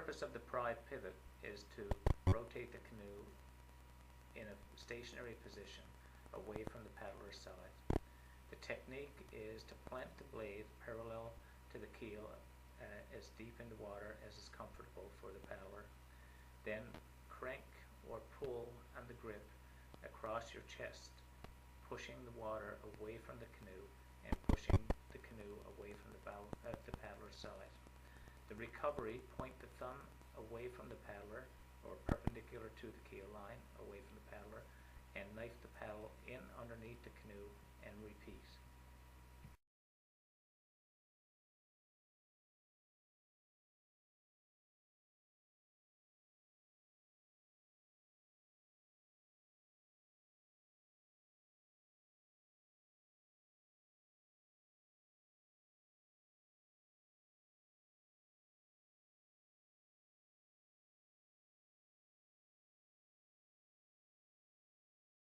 purpose of the pry pivot is to rotate the canoe in a stationary position away from the paddler's side. The technique is to plant the blade parallel to the keel as deep in the water as is comfortable for the paddler. Then crank or pull on the grip across your chest, pushing the water away from the canoe and pushing the canoe away from the paddler's side. The recovery, point the thumb away from the paddler or perpendicular to the keel line away from the paddler and knife the paddle in underneath the canoe and repeat.